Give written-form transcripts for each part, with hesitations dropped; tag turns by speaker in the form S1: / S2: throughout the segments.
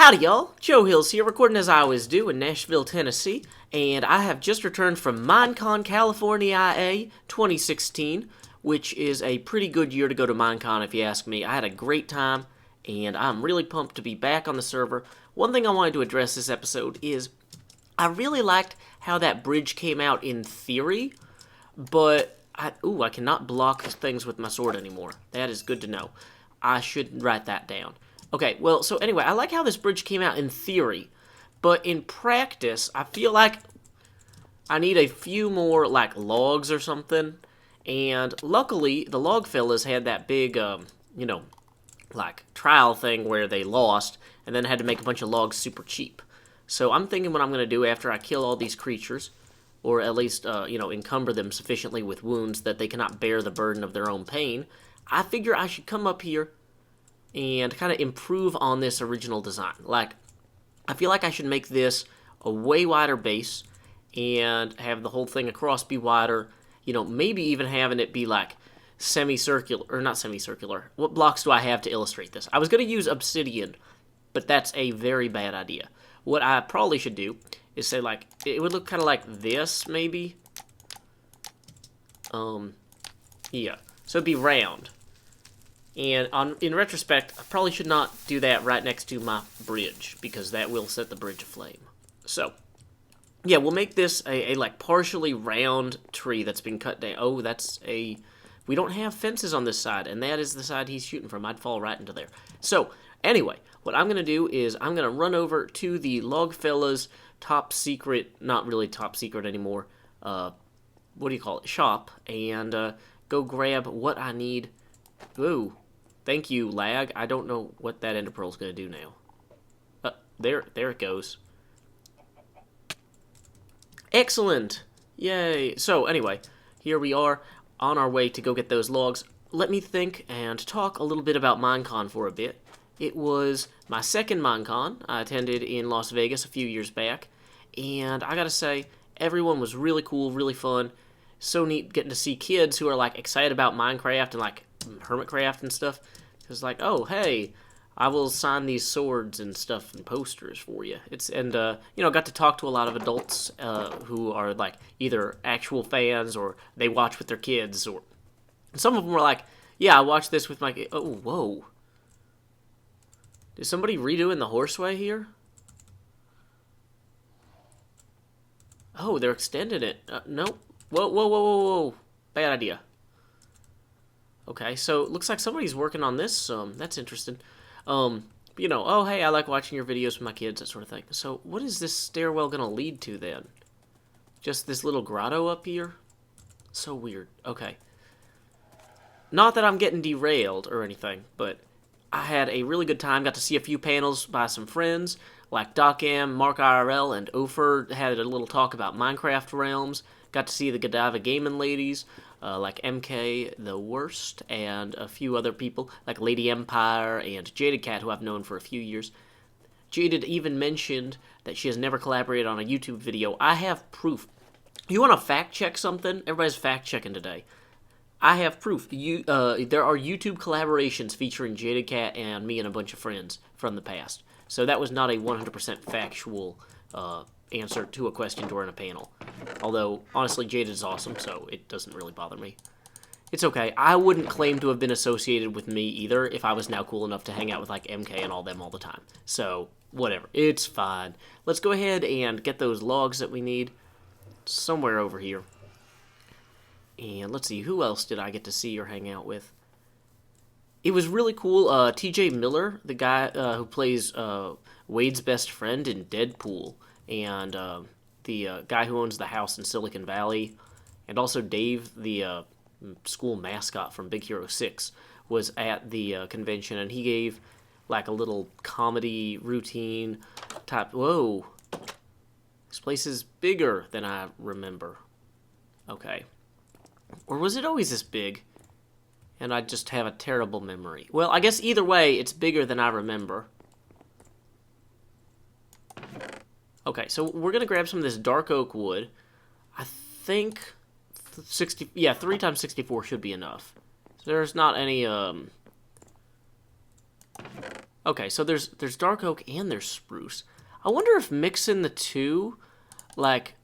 S1: Howdy y'all, Joe Hills here, recording as I always do in Nashville, Tennessee, and I have just returned from Minecon, California, IA 2016, which is a pretty good year to go to Minecon if you ask me. I had a great time, and I'm really pumped to be back on the server. One thing I wanted to address this episode is I really liked how that bridge came out in theory, but I cannot block things with my sword anymore. That is good to know. I should write that down. Okay, well, so anyway, I like how this bridge came out in theory, but in practice, I feel like I need a few more, like, logs or something, and luckily, the log fellas had that big, like, trial thing where they lost, and then had to make a bunch of logs super cheap. So I'm thinking what I'm going to do after I kill all these creatures, or at least, encumber them sufficiently with wounds that they cannot bear the burden of their own pain, I figure I should come up here and kind of improve on this original design. Like, I feel like I should make this a way wider base and have the whole thing across be wider, maybe even having it be like semicircular, or not semicircular. What blocks do I have to illustrate this? I was going to use obsidian, but that's a very bad idea. What I probably should do is say, like, it would look kind of like this, maybe. Yeah. So it'd be round. And in retrospect, I probably should not do that right next to my bridge, because that will set the bridge aflame. So, yeah, we'll make this a like, partially round tree that's been cut down. Oh, we don't have fences on this side, and that is the side he's shooting from. I'd fall right into there. So, anyway, what I'm going to do is I'm going to run over to the Logfellas top secret, not really top secret anymore, what do you call it, shop, and go grab what I need. Ooh. Thank you, lag. I don't know what that ender pearl's going to do now. There it goes. Excellent! Yay! So, anyway, here we are on our way to go get those logs. Let me think and talk a little bit about Minecon for a bit. It was my second Minecon I attended in Las Vegas a few years back, and I gotta say, everyone was really cool, really fun. So neat getting to see kids who are, like, excited about Minecraft and, like, Hermitcraft and stuff. It's like, oh, hey, I will sign these swords and stuff and posters for you. Got to talk to a lot of adults who are, like, either actual fans or they watch with their kids. Or some of them were like, yeah, I watched this with my kid. Oh, whoa. Is somebody redoing the horseway here? Oh, they're extending it. Nope. Whoa. Bad idea. Okay, so it looks like somebody's working on this. That's interesting. Oh, hey, I like watching your videos with my kids, that sort of thing. So what is this stairwell going to lead to, then? Just this little grotto up here? So weird. Okay. Not that I'm getting derailed or anything, but I had a really good time. Got to see a few panels by some friends, like DocM, Mark IRL, and Ofer had a little talk about Minecraft realms. Got to see the Godiva Gaming ladies, like MK the Worst, and a few other people, like Lady Empire and Jaded Cat, who I've known for a few years. Jaded even mentioned that she has never collaborated on a YouTube video. I have proof. You want to fact check something? Everybody's fact checking today. I have proof. There are YouTube collaborations featuring Jaded Cat and me and a bunch of friends from the past. So that was not a 100% factual answer to a question during a panel. Although, honestly, Jaded is awesome, so it doesn't really bother me. It's okay. I wouldn't claim to have been associated with me either if I was now cool enough to hang out with, like, MK and all them all the time. So, whatever. It's fine. Let's go ahead and get those logs that we need somewhere over here. And let's see, who else did I get to see or hang out with? It was really cool. TJ Miller, the guy who plays Wade's best friend in Deadpool, and the guy who owns the house in Silicon Valley, and also Dave, the school mascot from Big Hero 6, was at the convention, and he gave, like, a little comedy routine type. Whoa. This place is bigger than I remember. Okay. Or was it always this big? And I just have a terrible memory. Well, I guess either way, it's bigger than I remember. Okay, so we're going to grab some of this dark oak wood. I think 3 times 64 should be enough. So there's not any, Okay, so there's dark oak and there's spruce. I wonder if mixing the two, like,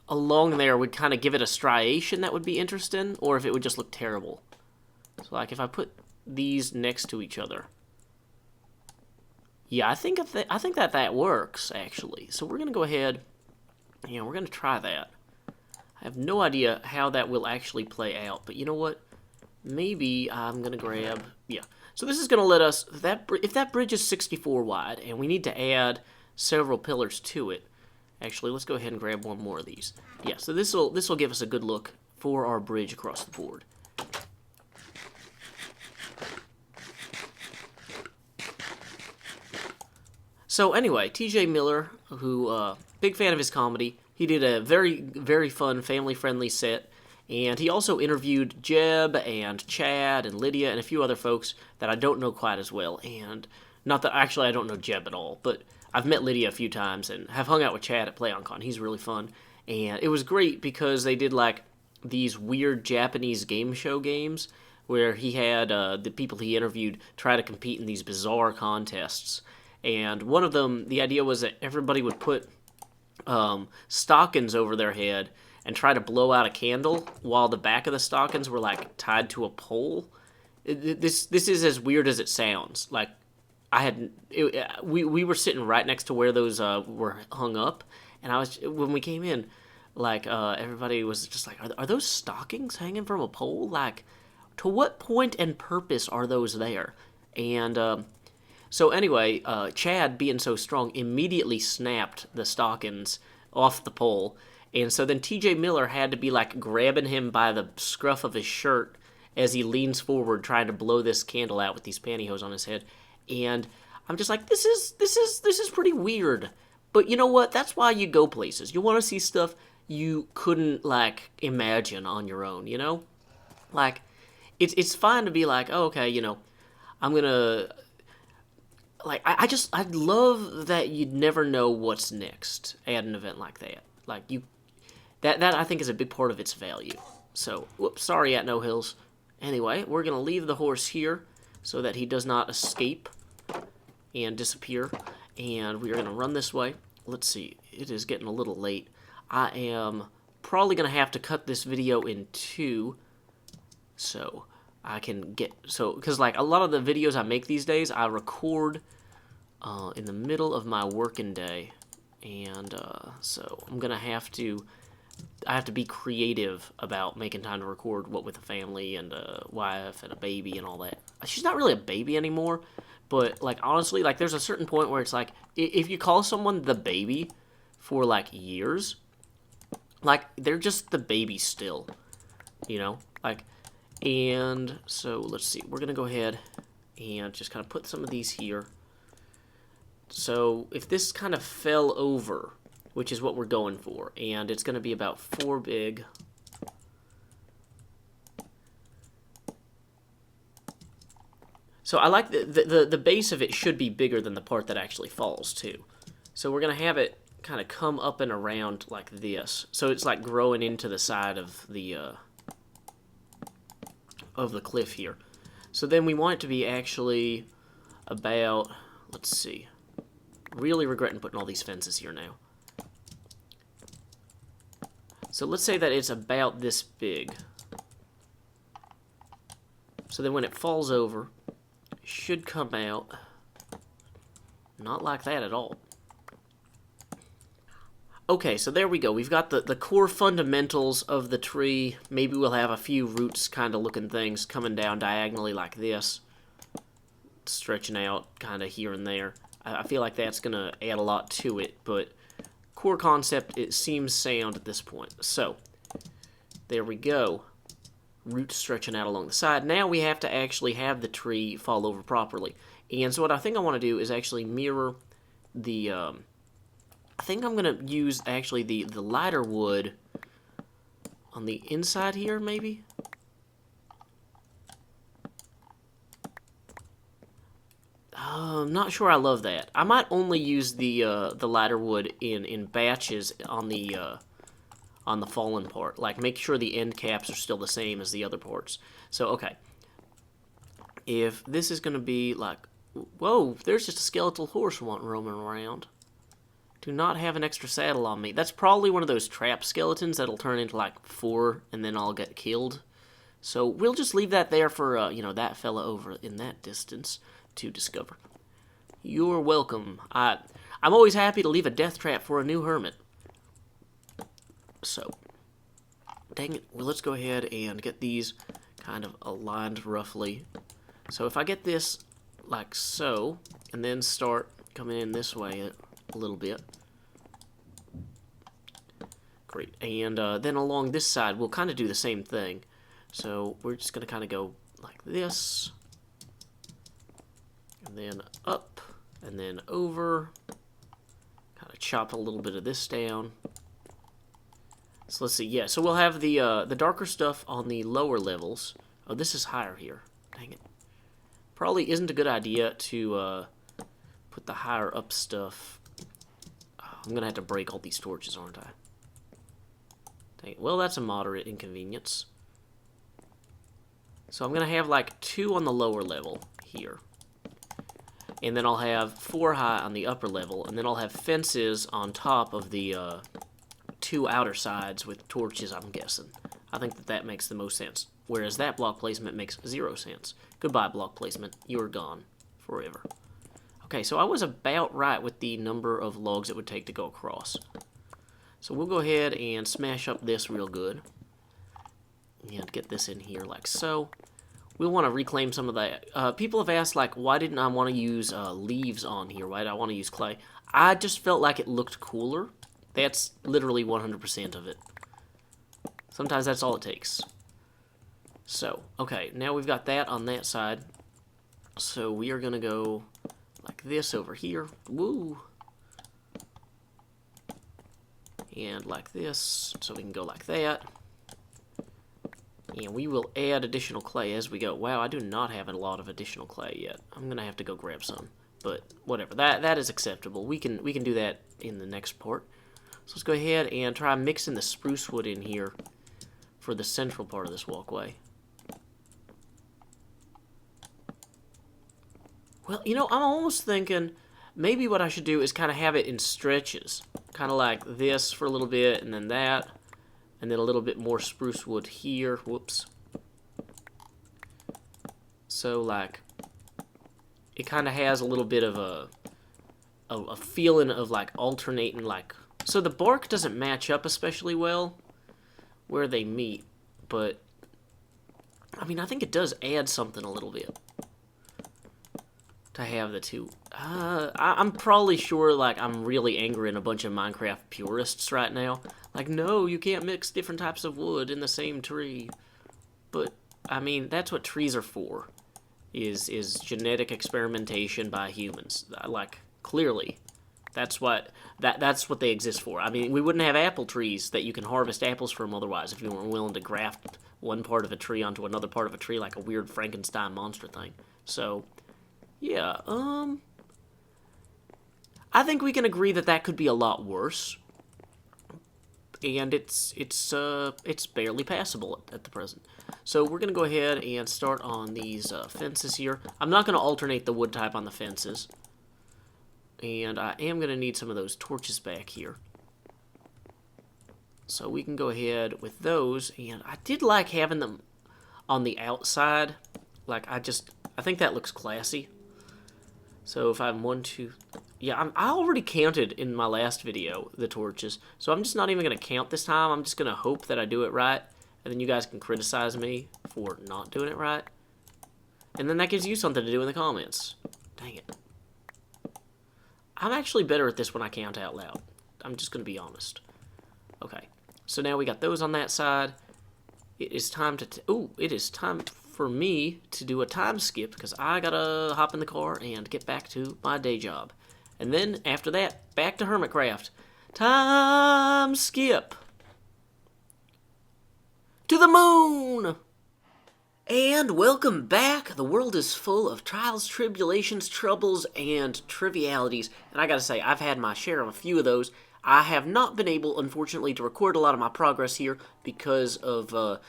S1: along there would kind of give it a striation that would be interesting, or if it would just look terrible. So, like, if I put these next to each other. Yeah, I think that works, actually. So we're going to go ahead, and we're going to try that. I have no idea how that will actually play out, but you know what? Maybe I'm going to grab, yeah. So this is going to let us, if that bridge is 64 wide, and we need to add several pillars to it, actually, let's go ahead and grab one more of these. Yeah, so this will give us a good look for our bridge across the board. So anyway, TJ Miller, who, big fan of his comedy, he did a very, very fun, family-friendly set, and he also interviewed Jeb and Chad and Lydia and a few other folks that I don't know quite as well, and not that, actually I don't know Jeb at all, but I've met Lydia a few times and have hung out with Chad at PlayOnCon. He's really fun, and it was great because they did, like, these weird Japanese game show games where he had the people he interviewed try to compete in these bizarre contests. And one of them, the idea was that everybody would put stockings over their head and try to blow out a candle while the back of the stockings were, like, tied to a pole. This is as weird as it sounds. Like, we were sitting right next to where those were hung up, and when we came in, like, everybody was just like, are those stockings hanging from a pole? Like, to what point and purpose are those there? And so anyway, Chad, being so strong, immediately snapped the stockings off the pole. And so then TJ Miller had to be, like, grabbing him by the scruff of his shirt as he leans forward trying to blow this candle out with these pantyhose on his head. And I'm just like, this is pretty weird. But you know what? That's why you go places. You want to see stuff you couldn't, like, imagine on your own, you know? Like, it's fine to be like, oh, okay, I'm gonna... Like, I love that you'd never know what's next at an event like that. Like, that I think is a big part of its value. So, whoops, sorry at No Hills. Anyway, we're going to leave the horse here so that he does not escape and disappear. And we are going to run this way. Let's see, it is getting a little late. I am probably going to have to cut this video in two so I can get, because, like, a lot of the videos I make these days, I record in the middle of my working day, and so I'm gonna have to be creative about making time to record, what with a family and a wife and a baby and all that. She's not really a baby anymore, but, like, honestly, like, there's a certain point where it's like, if you call someone the baby for, like, years, like, they're just the baby still, like. And so let's see, we're gonna go ahead and just kind of put some of these here. So if this kind of fell over, which is what we're going for, and it's gonna be about 4 big. So I like the base of it should be bigger than the part that actually falls too. So we're gonna have it kind of come up and around like this. So it's like growing into the side of the cliff here. So then we want it to be actually about, let's see, really regretting putting all these fences here now. So let's say that it's about this big. So then when it falls over, it should come out not like that at all. Okay, so there we go. We've got the core fundamentals of the tree. Maybe we'll have a few roots kind of looking things coming down diagonally like this, stretching out kind of here and there. I feel like that's going to add a lot to it, but core concept, it seems sound at this point. So, there we go. Roots stretching out along the side. Now we have to actually have the tree fall over properly. And so what I think I want to do is actually mirror the... I think I'm going to use, actually, the lighter wood on the inside here, maybe? I'm not sure I love that. I might only use the lighter wood in batches on the fallen part. Like, make sure the end caps are still the same as the other parts. So, okay. If this is going to be, like, Whoa, there's just a skeletal horse roaming around. Do not have an extra saddle on me. That's probably one of those trap skeletons that'll turn into like 4 and then I'll get killed. So we'll just leave that there for, you know, that fella over in that distance to discover. You're welcome. I'm always happy to leave a death trap for a new hermit. So, dang it. Well, let's go ahead and get these kind of aligned roughly. So if I get this like so, and then start coming in this way a little bit. Great. And then along this side, we'll kind of do the same thing. So we're just going to kind of go like this, and then up, and then over, kind of chop a little bit of this down. So let's see, yeah, so we'll have the darker stuff on the lower levels. Oh, this is higher here. Dang it. Probably isn't a good idea to put the higher up stuff. Oh, I'm going to have to break all these torches, aren't I? Dang it. Well, that's a moderate inconvenience. So I'm going to have like 2 on the lower level here. And then I'll have 4 high on the upper level. And then I'll have fences on top of the 2 outer sides with torches, I'm guessing. I think that makes the most sense. Whereas that block placement makes 0 sense. Goodbye, block placement. You're gone forever. Okay, so I was about right with the number of logs it would take to go across. So we'll go ahead and smash up this real good. And get this in here like so. We'll want to reclaim some of that. People have asked, like, why didn't I want to use leaves on here? Why did I want to use clay? I just felt like it looked cooler. That's literally 100% of it. Sometimes that's all it takes. So, okay, now we've got that on that side. So we are going to go like this over here. Woo! And like this, so we can go like that. And we will add additional clay as we go. Wow, I do not have a lot of additional clay yet. I'm going to have to go grab some. But whatever, that is acceptable. We can do that in the next part. So let's go ahead and try mixing the spruce wood in here for the central part of this walkway. Well, you know, I'm almost thinking maybe what I should do is kind of have it in stretches. Kind of like this for a little bit, and then that. And then a little bit more spruce wood here. Whoops. So, like, it kind of has a little bit of a feeling of, like, alternating, like... So the bark doesn't match up especially well where they meet. But, I mean, I think it does add something a little bit to have the two. I'm probably sure, like, I'm really angering a bunch of Minecraft purists right now. Like, no, you can't mix different types of wood in the same tree. But, I mean, that's what trees are for, is genetic experimentation by humans. Like, clearly, that's what they exist for. I mean, we wouldn't have apple trees that you can harvest apples from otherwise if you weren't willing to graft one part of a tree onto another part of a tree like a weird Frankenstein monster thing. So, yeah, I think we can agree that that could be a lot worse. And it's barely passable at the present. So we're going to go ahead and start on these fences here. I'm not going to alternate the wood type on the fences. And I am going to need some of those torches back here. So we can go ahead with those. And I did like having them on the outside. Like, I think that looks classy. So if I'm 1, 2... Yeah, I already counted in my last video the torches, so I'm just not even going to count this time. I'm just going to hope that I do it right, and then you guys can criticize me for not doing it right. And then that gives you something to do in the comments. Dang it. I'm actually better at this when I count out loud. I'm just going to be honest. Okay, so now we got those on that side. It is time to... it is time for me to do a time skip, because I got to hop in the car and get back to my day job. And then, after that, back to Hermitcraft. Time skip. To the moon! And welcome back. The world is full of trials, tribulations, troubles, and trivialities. And I gotta say, I've had my share of a few of those. I have not been able, unfortunately, to record a lot of my progress here because of,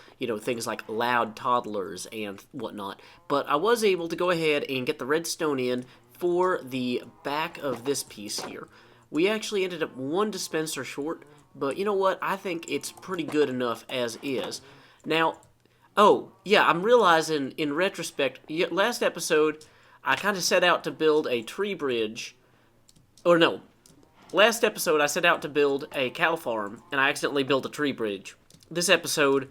S1: things like loud toddlers and whatnot. But I was able to go ahead and get the redstone in for the back of this piece here. We actually ended up one dispenser short, but you know what? I think it's pretty good enough as is. Now, oh, yeah, I'm realizing in retrospect, last episode, I kind of set out to build a tree bridge. Or no, last episode I set out to build a cow farm, and I accidentally built a tree bridge. This episode,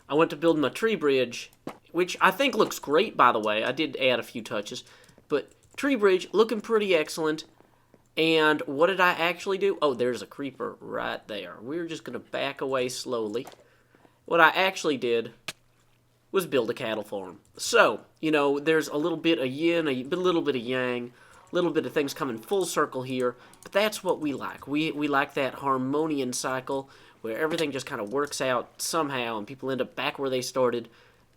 S1: I went to build my tree bridge, which I think looks great, by the way. I did add a few touches. But tree bridge, looking pretty excellent. And what did I actually do? Oh, there's a creeper right there. We're just going to back away slowly. What I actually did was build a cattle farm. So, there's a little bit of yin, a little bit of yang, a little bit of things coming full circle here, but that's what we like. We like that harmonian cycle where everything just kind of works out somehow and people end up back where they started,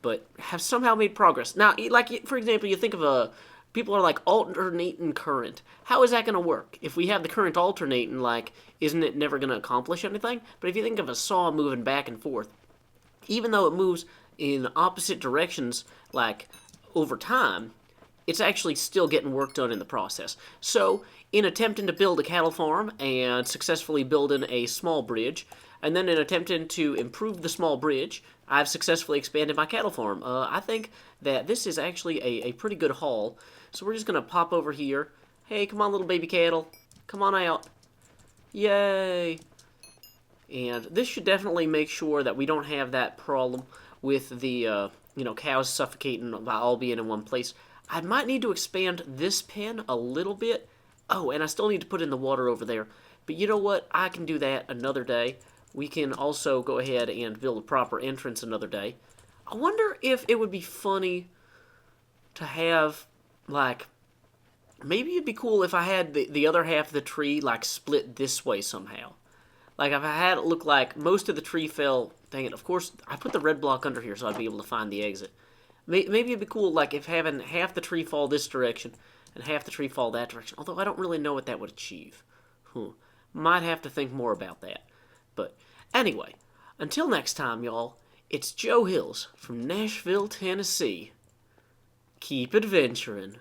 S1: but have somehow made progress. Now, like, for example, you think of people are like alternating current. How is that going to work? If we have the current alternating, like, isn't it never going to accomplish anything? But if you think of a saw moving back and forth, even though it moves in opposite directions, like, over time, it's actually still getting work done in the process. So, in attempting to build a cattle farm and successfully building a small bridge, and then in attempting to improve the small bridge, I've successfully expanded my cattle farm. I think that this is actually a pretty good haul. So we're just going to pop over here. Hey, come on, little baby cattle. Come on out. Yay! And this should definitely make sure that we don't have that problem with the, cows suffocating by all being in one place. I might need to expand this pen a little bit. Oh, and I still need to put in the water over there. But you know what? I can do that another day. We can also go ahead and build a proper entrance another day. I wonder if it would be funny to have, like, maybe it'd be cool if I had the other half of the tree, like, split this way somehow. Like, if I had it look like most of the tree fell... Dang it, of course, I put the red block under here so I'd be able to find the exit. Maybe it'd be cool, like, if having half the tree fall this direction and half the tree fall that direction. Although I don't really know what that would achieve. Might have to think more about that. But, anyway, until next time, y'all, it's Joe Hills from Nashville, Tennessee. Keep adventuring.